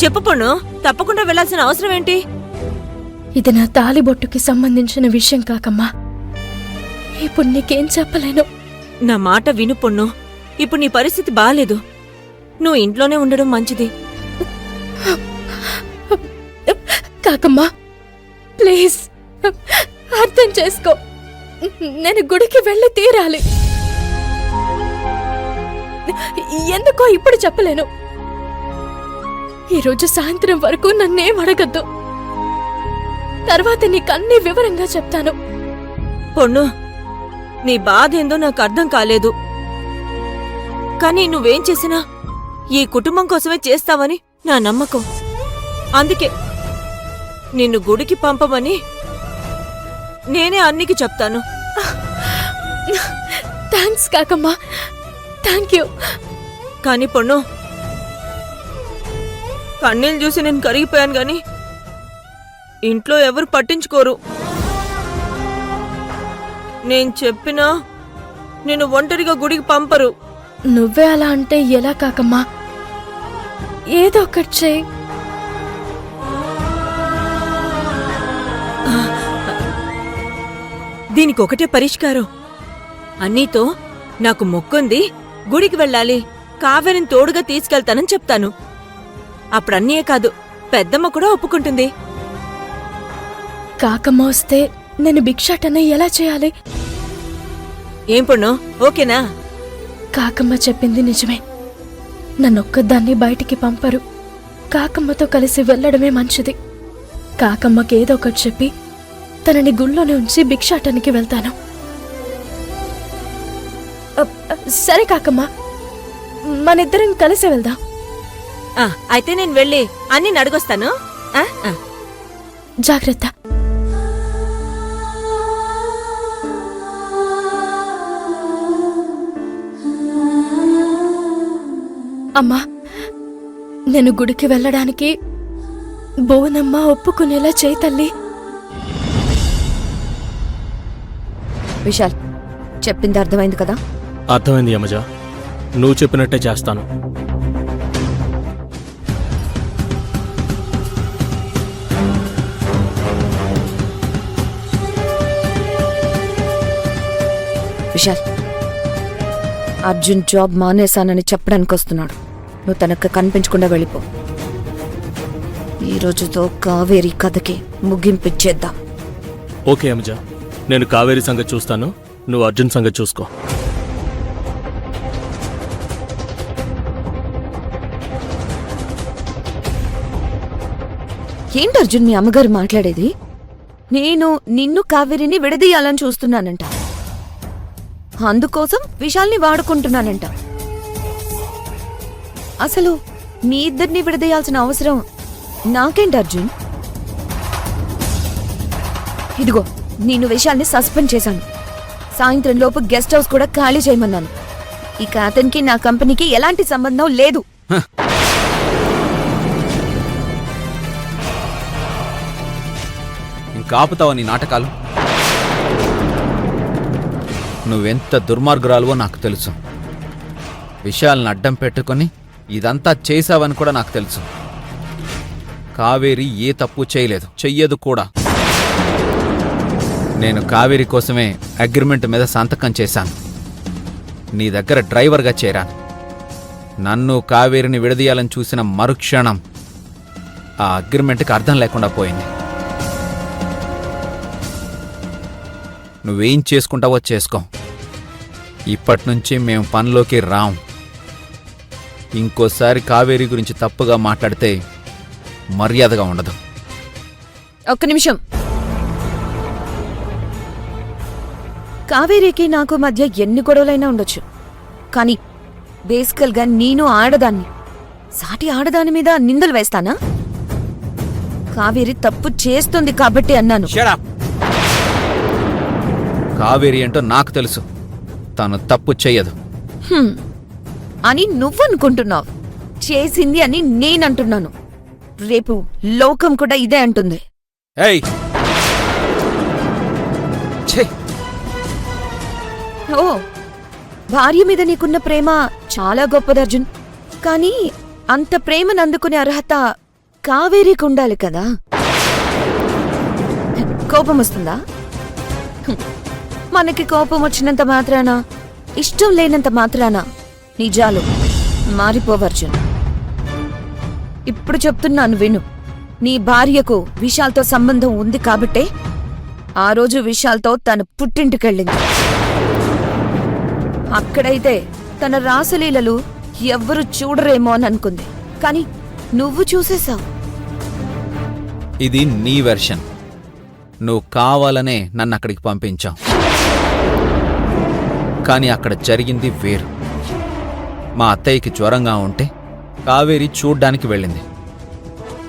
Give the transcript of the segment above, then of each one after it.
చెప్పు పొన్ను, తప్పకుండా వెళ్లాల్సిన అవసరం ఏంటి? ఇది నా తాలిబొట్టుకి సంబంధించిన విషయం కాకమ్మా. ఇప్పుడు నీకేం చెప్పలేను. నా మాట విను పొన్ను, ఇప్పుడు నీ పరిస్థితి బాలేదు. నువ్వు ఇంట్లోనే ఉండడం మంచిది. కాకమ్మా ప్లీజ్ అర్థం చేసుకో. నేను గుడికి వెళ్ళి తీరాలి. ఎందుకో ఇప్పుడు చెప్పలేను. ఈరోజు సాయంత్రం వరకు నన్నేం అడగద్దు. తర్వాత నీకన్నీ వివరంగా చెప్తాను. పొన్ను, నీ బాధ ఏందో నాకు అర్థం కాలేదు. కానీ నువ్వేం చేసినా ఈ కుటుంబం కోసమే చేస్తావని నా నమ్మకం. అందుకే నిన్ను గుడికి పంపమని నేనే అన్నికి చెప్తాను. థ్యాంక్స్ కాకమ్మా, థ్యాంక్ యూ. కాని పొన్ను, కన్నీళ్ళు చూసి నేను కరిగిపోయాను గాని ఇంట్లో ఎవరు పట్టించుకోరు. నేను చెప్పినా నేను ఒంటరిగా గుడికి పంపరు. నువ్వే అలా అంటే ఎలా కాకమ్మా? ఏదో ఒకటి చెయ్యి. దీనికి ఒకటే పరిష్కారం. అన్నీతో నాకు మొక్కుంది, గుడికి వెళ్ళాలి, కావేరిని తోడుగా తీసుకెళ్తానని చెప్తాను. అప్పుడన్నీయే కాదు, పెద్దమ్మ కూడా ఒప్పుకుంటుంది. కాకమ్మ వస్తే నేను భిక్షాటన ఎలా చేయాలి? ఏం పొన్ను, ఓకేనా? కాకమ్మ చెప్పింది నిజమే. నన్నొక్కదాన్ని బయటికి పంపరు. కాకమ్మతో కలిసి వెళ్లడమే మంచిది. కాకమ్మకి ఏదో ఒకటి చెప్పి తనని గుళ్ళోనే ఉంచి భిక్షాటనికి వెళ్తాను. సరే కాకమ్మ, మనిద్దరం కలిసి వెళ్దాం. అయితే నేను వెళ్ళి అన్నీ అడగొస్తాను. జాగ్రత్త. అమ్మా, నేను గుడికి వెళ్ళడానికి బోనమ్మ ఒప్పుకునేలా చేయి తల్లి. విశాల్, చెప్పింది అర్థమైంది కదా? అర్థమైంది యమజ, నువ్వు చెప్పినట్టే చేస్తాను. విశాల్, అర్జున్ జాబ్ మానేశానని చెప్పడానికి వస్తున్నాడు. నువ్వు తనకు కనిపించకుండా వెళ్ళిపో. ఈ రోజుతో కావేరి కథకి ముగింపిచ్చేద్దాం. ఓకే యమజ, నేను కావేరి సంగతి చూస్తాను, నువ్వు అర్జున్ సంగతి చూసుకో. ఏంటి అర్జున్ మీ అమ్మగారు మాట్లాడేది? నేను నిన్ను కావేరిని విడదీయాలని చూస్తున్నానంట. అందుకోసం విశాల్ని వాడుకుంటున్నానంట. అసలు మీ ఇద్దరిని విడదీయాల్సిన అవసరం నాకేంటి అర్జున్? ఇదిగో, నేను విశాల్ని సస్పెండ్ చేశాను. సాయంత్రం లోపు గెస్ట్ హౌస్ కూడా ఖాళీ చేయమన్నాను. ఇక అతనికి నా కంపెనీకి ఎలాంటి సంబంధం లేదు. ఇంకాపుతావా నీ నాటకాలు? నువ్వెంత దుర్మార్గురాలువో నాకు తెలుసు. విషయాలను అడ్డం పెట్టుకొని ఇదంతా చేశావని కూడా నాకు తెలుసు. కావేరి ఏ తప్పు చేయలేదు, చెయ్యదు కూడా. నేను కావేరి కోసమే అగ్రిమెంట్ మీద సంతకం చేశాను. నీ దగ్గర డ్రైవర్గా చేరాను. నన్ను కావేరిని విడదీయాలని చూసిన మరుక్షణం ఆ అగ్రిమెంట్కి అర్థం లేకుండా పోయింది. నువ్వేం చేసుకుంటావో చేసుకో. ఇప్పటినుంచి మేము పనిలోకి రాం. ఇంకోసారి కావేరి గురించి తప్పుగా మాట్లాడితే మర్యాదగా ఉండదు. ఒక్క నిమిషం. కావేరికి నాకు మధ్య ఎన్ని గొడవలైనా ఉండొచ్చు, కానీ బేసికల్గా నేను ఆడదాన్ని. సాటి ఆడదాని మీద నిందలు వేస్తానా? కావేరి తప్పు చేస్తుంది కాబట్టి అన్నాను. కావేరి ఏంటో నాకు తెలుసు. తను తప్పు చెయ్యదు అని నువ్వనుకుంటున్నావు. చేసింది అని నేనంటున్నాను. రేపు లోకం కూడా ఇదే అంటుంది. ఏయ్, ఓ, భార్య మీద నీకున్న ప్రేమ చాలా గొప్పది అర్జున్. కానీ అంత ప్రేమను అందుకునే అర్హత కావేరికి ఉండాలి కదా. కోపం వస్తుందా? మనకి కోపం వచ్చినంత మాత్రాన, ఇష్టం లేనంత మాత్రాన నిజాలు మారిపోవర్జున్. ఇప్పుడు చెప్తున్నాను విను. నీ భార్యకు విశాల్తో సంబంధం ఉంది కాబట్టే ఆ రోజు విశాల్తో తన పుట్టింటికెళ్ళింది. అక్కడైతే తన రాసలీలలు ఎవ్వరు చూడరేమో అని అనుకుంది. కానీ నువ్వు చూసేశావు. ఇది నీ వెర్షన్. నువ్వు కావాలనే నన్ను అక్కడికి పంపించావు. కానీ అక్కడ జరిగింది వేరు. మా అత్తయ్యకి జ్వరంగా ఉంటే కావేరి చూడ్డానికి వెళ్ళింది.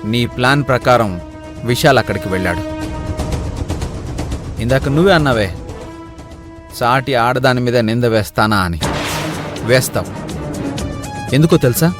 నీ ప్లాన్ ప్రకారం విశాల్ అక్కడికి వెళ్ళాడు. ఇందాక నువ్వే అన్నావే, సాటి ఆడదాని మీద నింద వేస్తానా అని. వేస్తావు. ఎందుకో తెలుసా?